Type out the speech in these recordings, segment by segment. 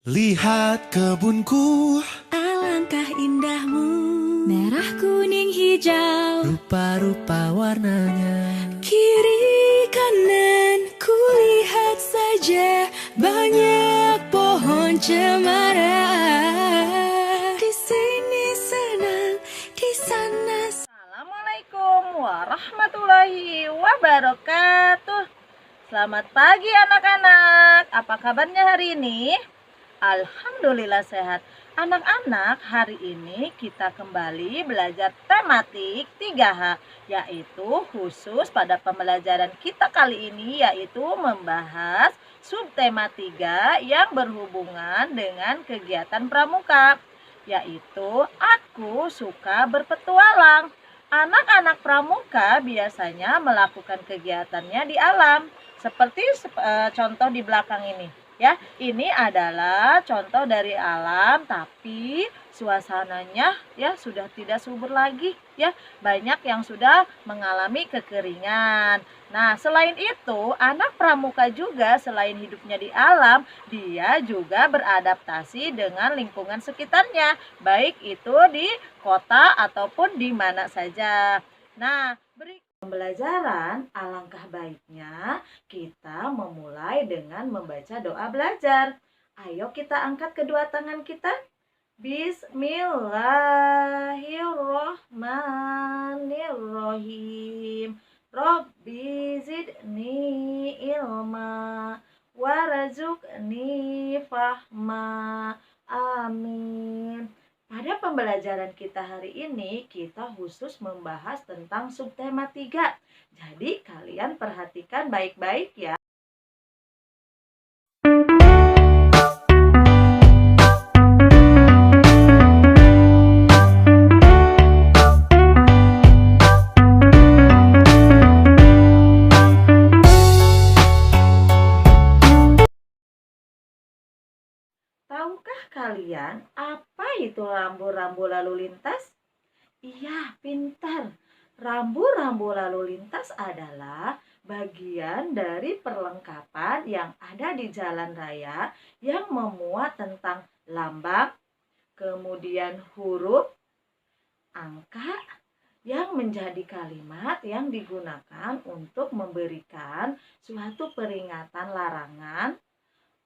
Lihat kebunku, alangkah indahmu. Merah, kuning, hijau, rupa-rupa warnanya. kiri kanan kulihat saja banyak pohon cemara. Di sini senang, di sana. Assalamualaikum warahmatullahi wabarakatuh. Selamat pagi anak-anak. Apa kabarnya hari ini? Alhamdulillah sehat. Anak-anak, hari ini kita kembali belajar tematik 3H, yaitu khusus pada pembelajaran kita kali ini, yaitu membahas subtema 3 yang berhubungan dengan kegiatan pramuka, yaitu aku suka berpetualang. Anak-anak pramuka biasanya melakukan kegiatannya di alam, seperti contoh di belakang ini. Ya, ini adalah contoh dari alam, tapi suasananya ya sudah tidak subur lagi ya. Banyak yang sudah mengalami kekeringan. Nah, selain itu, anak pramuka juga selain hidupnya di alam, dia juga beradaptasi dengan lingkungan sekitarnya, baik itu di kota ataupun di mana saja. Nah, pembelajaran, alangkah baiknya kita memulai dengan membaca doa belajar. Ayo kita angkat kedua tangan kita. Bismillahirrohmanirrohim. Robbi zidni ilma warazukni fahma. Amin. Pada pembelajaran kita hari ini, kita khusus membahas tentang subtema 3. Jadi, kalian perhatikan baik-baik ya. Tahukah kalian apa itu rambu-rambu lalu lintas? Iya, pintar. Rambu-rambu lalu lintas adalah bagian dari perlengkapan yang ada di jalan raya yang memuat tentang lambang, kemudian huruf, angka, yang menjadi kalimat yang digunakan untuk memberikan suatu peringatan larangan,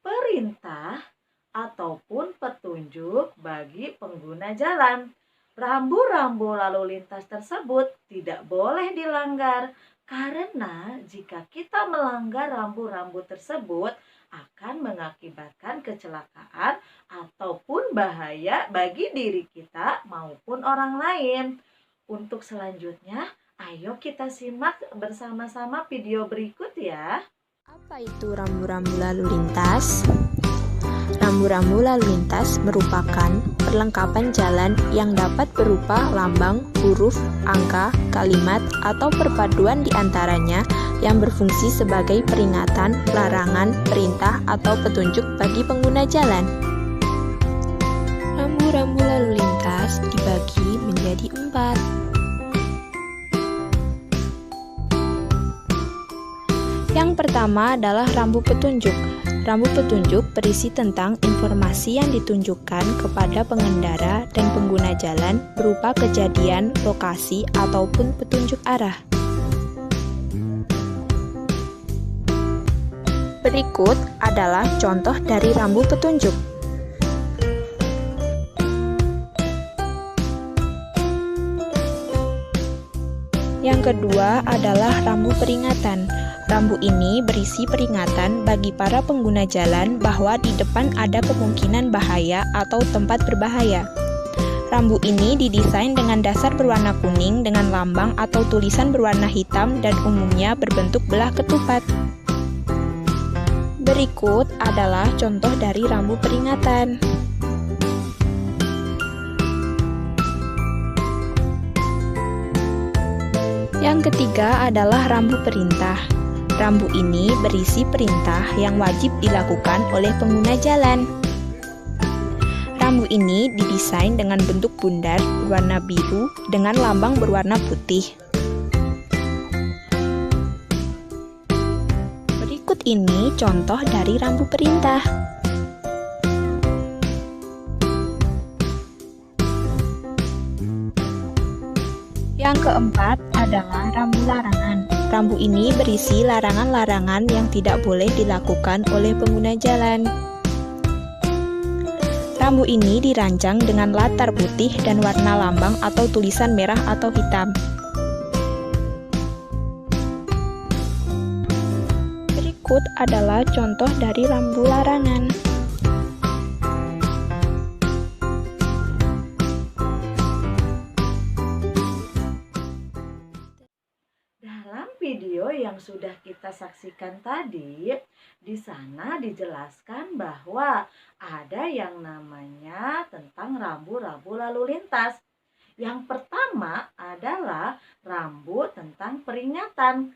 perintah, ataupun petunjuk bagi pengguna jalan. Rambu-rambu lalu lintas tersebut tidak boleh dilanggar, karena jika kita melanggar rambu-rambu tersebut akan mengakibatkan kecelakaan ataupun bahaya bagi diri kita maupun orang lain. Untuk selanjutnya, ayo kita simak bersama-sama video berikut ya. Apa itu rambu-rambu lalu lintas? Rambu-rambu lalu lintas merupakan perlengkapan jalan yang dapat berupa lambang, huruf, angka, kalimat, atau perpaduan di antaranya yang berfungsi sebagai peringatan, larangan, perintah, atau petunjuk bagi pengguna jalan. Rambu-rambu lalu lintas dibagi menjadi 4. Yang pertama adalah rambu petunjuk. Rambu petunjuk berisi tentang informasi yang ditunjukkan kepada pengendara dan pengguna jalan berupa kejadian, lokasi, ataupun petunjuk arah. Berikut adalah contoh dari rambu petunjuk. Yang kedua adalah rambu peringatan. Rambu ini berisi peringatan bagi para pengguna jalan bahwa di depan ada kemungkinan bahaya atau tempat berbahaya. Rambu ini didesain dengan dasar berwarna kuning dengan lambang atau tulisan berwarna hitam dan umumnya berbentuk belah ketupat. Berikut adalah contoh dari rambu peringatan. Yang ketiga adalah rambu perintah. Rambu ini berisi perintah yang wajib dilakukan oleh pengguna jalan. Rambu ini didesain dengan bentuk bundar berwarna biru dengan lambang berwarna putih. Berikut ini contoh dari rambu perintah. Yang keempat adalah rambu larangan. Rambu ini berisi larangan-larangan yang tidak boleh dilakukan oleh pengguna jalan. Rambu ini dirancang dengan latar putih dan warna lambang atau tulisan merah atau hitam. Berikut adalah contoh dari rambu larangan. Dalam video yang sudah kita saksikan tadi, di sana dijelaskan bahwa ada yang namanya tentang rambu-rambu lalu lintas. Yang pertama adalah rambu tentang peringatan.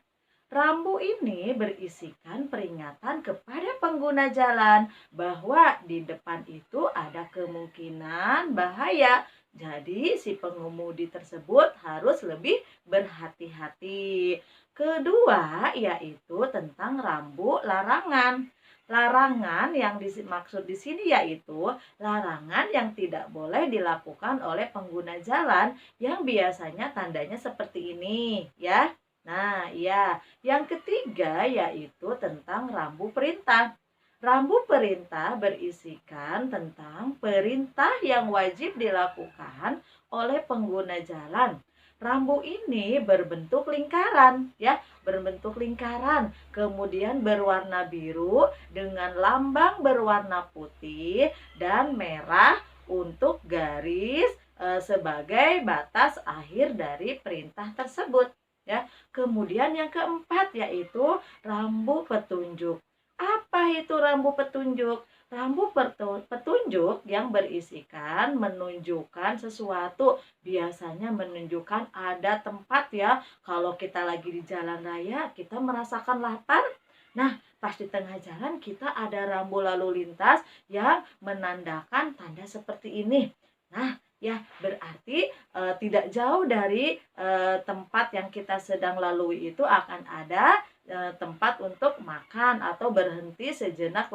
Rambu ini berisikan peringatan kepada pengguna jalan bahwa di depan itu ada kemungkinan bahaya. Jadi si pengemudi tersebut harus lebih berhati-hati. Kedua yaitu tentang rambu larangan. Larangan yang dimaksud di sini yaitu larangan yang tidak boleh dilakukan oleh pengguna jalan yang biasanya tandanya seperti ini ya. Nah, ya, yang ketiga yaitu tentang rambu perintah. Rambu perintah berisikan tentang perintah yang wajib dilakukan oleh pengguna jalan. Rambu ini berbentuk lingkaran, ya, berbentuk lingkaran, kemudian berwarna biru dengan lambang berwarna putih dan merah untuk garis sebagai batas akhir dari perintah tersebut. Ya, kemudian yang keempat yaitu rambu petunjuk. Apa itu rambu petunjuk? Rambu petunjuk yang berisikan menunjukkan sesuatu, biasanya menunjukkan ada tempat ya. Kalau kita lagi di jalan raya, kita merasakan lapar. Nah, pas di tengah jalan kita ada rambu lalu lintas yang menandakan tanda seperti ini. Nah, ya, berarti tidak jauh dari tempat yang kita sedang lalui itu akan ada tempat untuk makan atau berhenti sejenak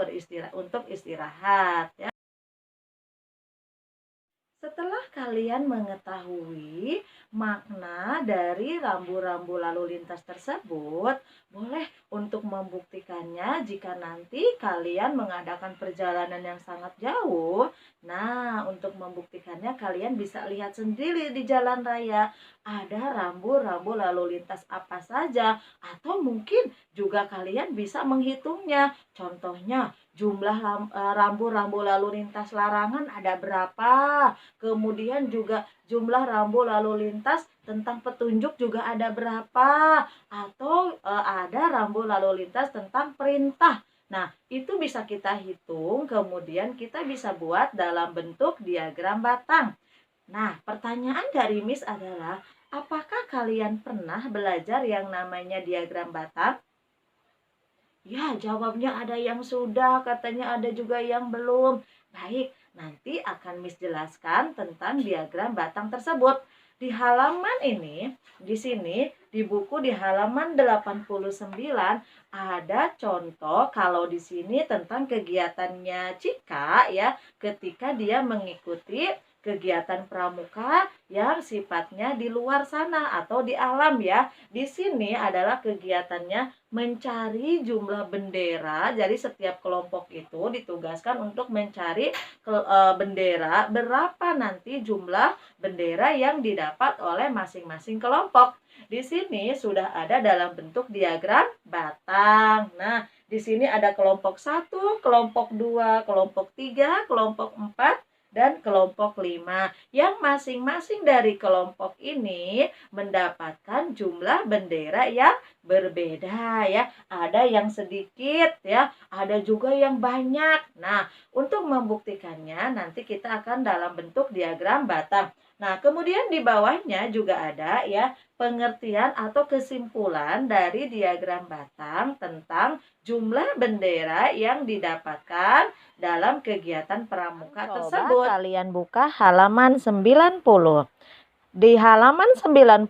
untuk istirahat ya. Setelah kalian mengetahui makna dari rambu-rambu lalu lintas tersebut, boleh untuk membuktikannya jika nanti kalian mengadakan perjalanan yang sangat jauh. Nah, untuk membuktikannya kalian bisa lihat sendiri di jalan raya ada rambu-rambu lalu lintas apa saja, atau mungkin juga kalian bisa menghitungnya. Contohnya, jumlah rambu-rambu lalu lintas larangan ada berapa? Kemudian juga jumlah rambu lalu lintas tentang petunjuk juga ada berapa? Atau ada rambu lalu lintas tentang perintah. Nah, itu bisa kita hitung, kemudian kita bisa buat dalam bentuk diagram batang. Nah, pertanyaan dari Miss adalah, apakah kalian pernah belajar yang namanya diagram batang? Ya, jawabnya ada yang sudah, katanya ada juga yang belum. Baik, nanti akan Miss jelaskan tentang diagram batang tersebut. Di halaman ini, di sini, di buku di halaman 89 ada contoh kalau di sini tentang kegiatannya Cika ya, ketika dia mengikuti kegiatan pramuka yang sifatnya di luar sana atau di alam ya. Di sini adalah kegiatannya mencari jumlah bendera. Jadi setiap kelompok itu ditugaskan untuk mencari bendera, berapa nanti jumlah bendera yang didapat oleh masing-masing kelompok. Di sini sudah ada dalam bentuk diagram batang. Nah, di sini ada kelompok 1, kelompok 2, kelompok 3, kelompok 4, dan kelompok 5 yang masing-masing dari kelompok ini mendapatkan jumlah bendera yang berbeda ya. Ada yang sedikit ya, ada juga yang banyak. Nah, untuk membuktikannya nanti kita akan dalam bentuk diagram batang. Nah, kemudian di bawahnya juga ada ya pengertian atau kesimpulan dari diagram batang tentang jumlah bendera yang didapatkan dalam kegiatan pramuka tersebut. Kalian buka halaman 90. Di halaman 90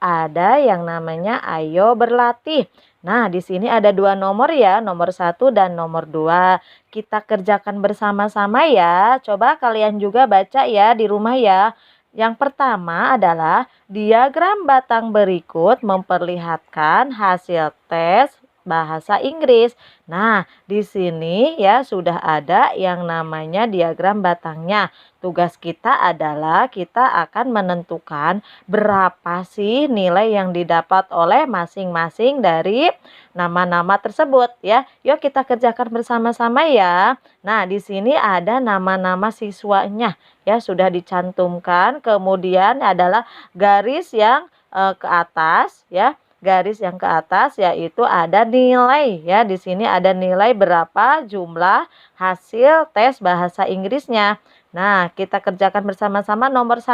ada yang namanya ayo berlatih. Nah, di sini ada 2 nomor ya, nomor 1 dan nomor 2. Kita kerjakan bersama-sama ya. Coba kalian juga baca ya di rumah ya. Yang pertama adalah diagram batang berikut memperlihatkan hasil tes bahasa Inggris. Nah, di sini ya sudah ada yang namanya diagram batangnya. Tugas kita adalah kita akan menentukan berapa sih nilai yang didapat oleh masing-masing dari nama-nama tersebut ya. Yuk kita kerjakan bersama-sama ya. Nah, di sini ada nama-nama siswanya ya, sudah dicantumkan. Kemudian adalah garis yang ke atas ya. Garis yang ke atas yaitu ada nilai ya. Di sini ada nilai berapa jumlah hasil tes bahasa Inggrisnya. Nah, kita kerjakan bersama-sama nomor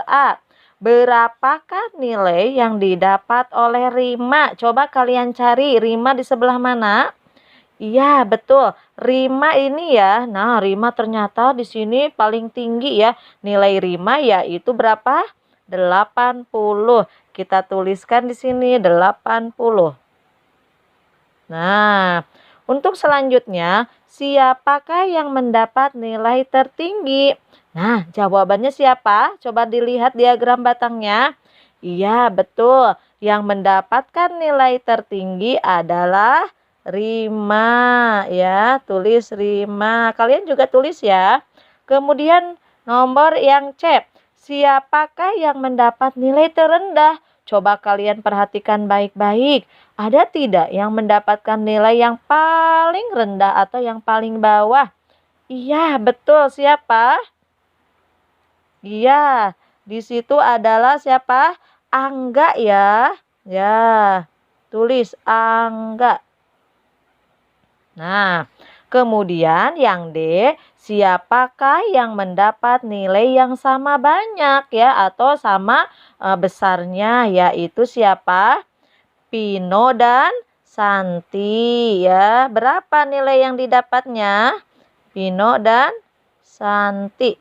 A. Berapakah nilai yang didapat oleh Rima? Coba kalian cari Rima di sebelah mana? Iya, betul. Rima ini ya. Nah, Rima ternyata di sini paling tinggi ya. Nilai Rima yaitu berapa? 80. Kita tuliskan di sini 80. Nah, untuk selanjutnya, siapakah yang mendapat nilai tertinggi? Nah, jawabannya siapa? Coba dilihat diagram batangnya. Iya, betul. Yang mendapatkan nilai tertinggi adalah Rima ya. Tulis Rima. Kalian juga tulis ya. Kemudian nomor yang C. Siapakah yang mendapat nilai terendah? Coba kalian perhatikan baik-baik. Ada tidak yang mendapatkan nilai yang paling rendah atau yang paling bawah? Iya, betul. Siapa? Iya, di situ adalah siapa? Angga ya. Ya, tulis Angga. Nah, kemudian yang D, siapakah yang mendapat nilai yang sama banyak ya atau sama besarnya, yaitu siapa? Pino dan Santi ya. Berapa nilai yang didapatnya? Pino dan Santi.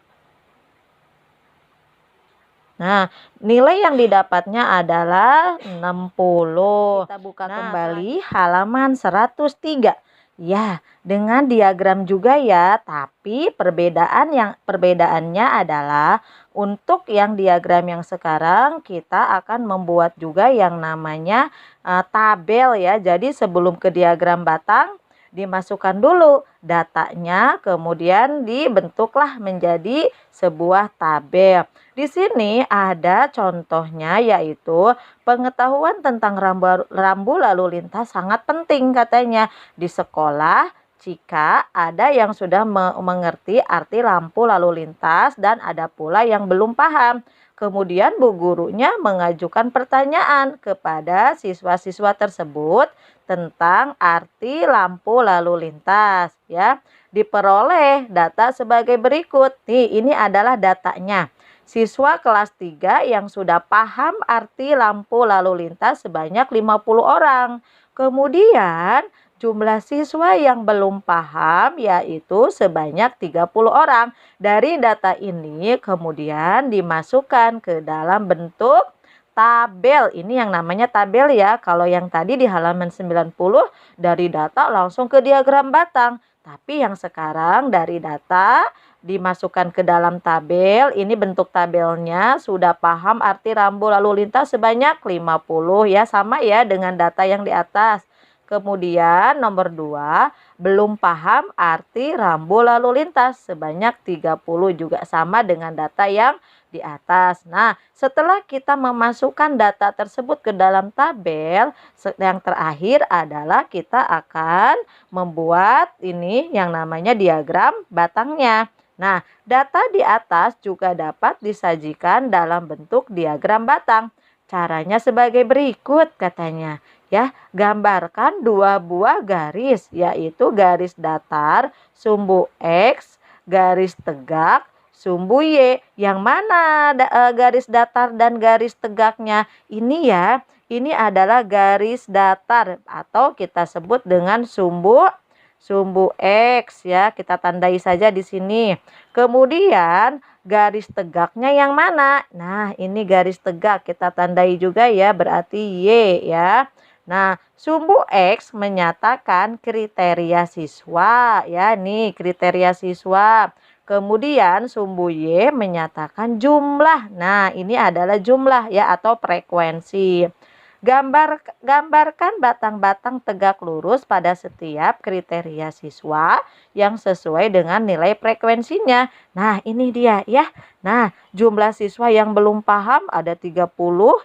Nah, nilai yang didapatnya adalah 60. Kita buka kembali halaman 103. Ya, dengan diagram juga ya, tapi perbedaannya adalah untuk yang diagram yang sekarang kita akan membuat juga yang namanya tabel ya. Jadi sebelum ke diagram batang dimasukkan dulu datanya, kemudian dibentuklah menjadi sebuah tabel. Di sini ada contohnya yaitu pengetahuan tentang rambu lalu lintas sangat penting katanya di sekolah jika ada yang sudah mengerti arti lampu lalu lintas dan ada pula yang belum paham. Kemudian bu gurunya mengajukan pertanyaan kepada siswa-siswa tersebut tentang arti lampu lalu lintas ya. Diperoleh data sebagai berikut. Nih, ini adalah datanya. Siswa kelas 3 yang sudah paham arti lampu lalu lintas sebanyak 50 orang. Kemudian jumlah siswa yang belum paham yaitu sebanyak 30 orang. Dari data ini kemudian dimasukkan ke dalam bentuk tabel. Ini yang namanya tabel ya. Kalau yang tadi di halaman 90 dari data langsung ke diagram batang. Tapi yang sekarang dari data dimasukkan ke dalam tabel. Ini bentuk tabelnya sudah paham arti rambu lalu lintas sebanyak 50 ya. Sama ya dengan data yang di atas. Kemudian nomor 2, belum paham arti rambu lalu lintas sebanyak 30 juga sama dengan data yang di atas. Nah, setelah kita memasukkan data tersebut ke dalam tabel, yang terakhir adalah kita akan membuat ini yang namanya diagram batangnya. Nah, data di atas juga dapat disajikan dalam bentuk diagram batang. Caranya sebagai berikut katanya. Ya, gambarkan 2 buah garis, yaitu garis datar, sumbu X, garis tegak, sumbu Y. Yang mana garis datar dan garis tegaknya? Ini ya, ini adalah garis datar atau kita sebut dengan sumbu X ya. Kita tandai saja di sini. Kemudian garis tegaknya yang mana? Nah, ini garis tegak kita tandai juga ya, berarti Y ya. Nah, sumbu X menyatakan kriteria siswa ya, nih kriteria siswa. Kemudian sumbu Y menyatakan jumlah. Nah, ini adalah jumlah ya atau frekuensi. Gambarkan batang-batang tegak lurus pada setiap kriteria siswa yang sesuai dengan nilai frekuensinya. Nah, ini dia ya. Nah, jumlah siswa yang belum paham ada 30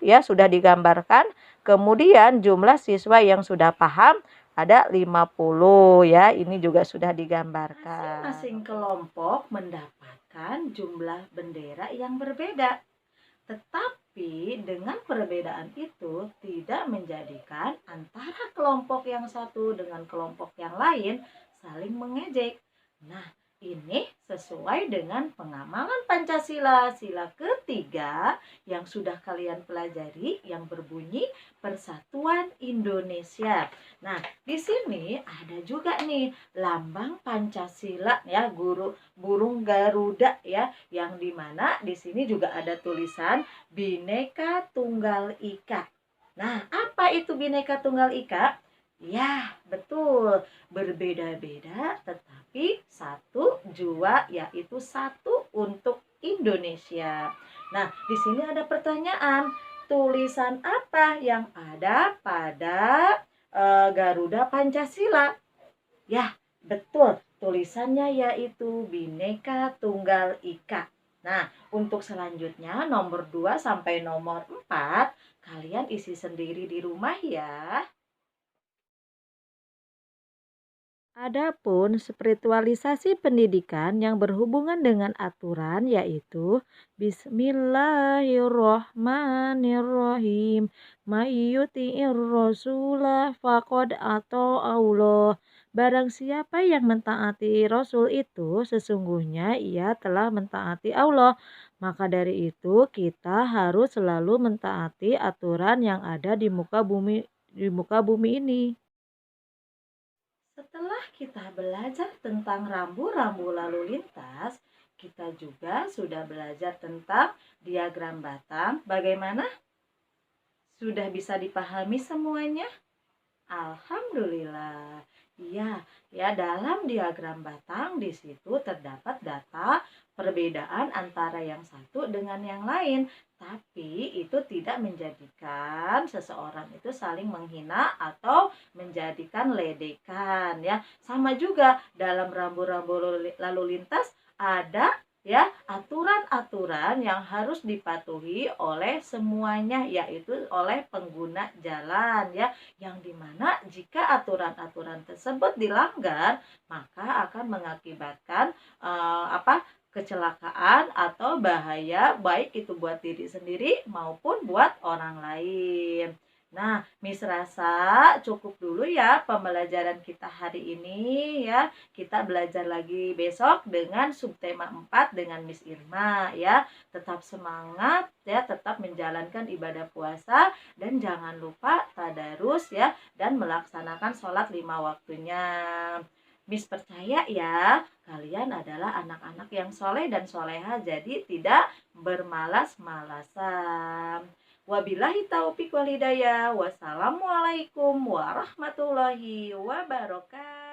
ya sudah digambarkan. Kemudian jumlah siswa yang sudah paham ada 50 ya. Ini juga sudah digambarkan. Masing-masing kelompok mendapatkan jumlah bendera yang berbeda. Tetapi dengan perbedaan itu tidak menjadikan antara kelompok yang satu dengan kelompok yang lain saling mengejek. Nah, ini sesuai dengan pengamalan Pancasila sila ketiga yang sudah kalian pelajari yang berbunyi Persatuan Indonesia. Nah, di sini ada juga nih lambang Pancasila ya, burung Garuda ya, yang dimana di sini juga ada tulisan Bhinneka Tunggal Ika. Nah, apa itu Bhinneka Tunggal Ika? Ya, betul. Berbeda-beda tetapi satu jua, yaitu satu untuk Indonesia. Nah, di sini ada pertanyaan. Tulisan apa yang ada pada Garuda Pancasila? Ya, betul. Tulisannya yaitu Bhinneka Tunggal Ika. Nah, untuk selanjutnya nomor 2 sampai nomor 4 kalian isi sendiri di rumah ya. Adapun spiritualisasi pendidikan yang berhubungan dengan aturan yaitu Bismillahirrohmanirrohim mayyuti'ir rasulah faqad atau Allah. Barang siapa yang mentaati Rasul itu sesungguhnya ia telah mentaati Allah. Maka dari itu kita harus selalu mentaati aturan yang ada di muka bumi ini. Setelah kita belajar tentang rambu-rambu lalu lintas, kita juga sudah belajar tentang diagram batang. Bagaimana? Sudah bisa dipahami semuanya? Alhamdulillah. Iya, ya dalam diagram batang di situ terdapat data perbedaan antara yang satu dengan yang lain. Tapi itu tidak menjadikan seseorang itu saling menghina atau menjadikan ledekan ya. Sama juga dalam rambu-rambu lalu lintas ada ya aturan-aturan yang harus dipatuhi oleh semuanya, yaitu oleh pengguna jalan ya, yang dimana jika aturan-aturan tersebut dilanggar maka akan mengakibatkan kecelakaan atau bahaya, baik itu buat diri sendiri maupun buat orang lain. Nah, Miss rasa cukup dulu ya pembelajaran kita hari ini ya. Kita belajar lagi besok dengan subtema 4 dengan Miss Irma ya. Tetap semangat ya, tetap menjalankan ibadah puasa dan jangan lupa tadarus ya dan melaksanakan sholat 5 waktunya. Miss percaya ya, kalian adalah anak-anak yang soleh dan soleha, jadi tidak bermalas-malasan. Wabillahi taufiq wal hidayah. Wassalamualaikum warahmatullahi wabarakatuh.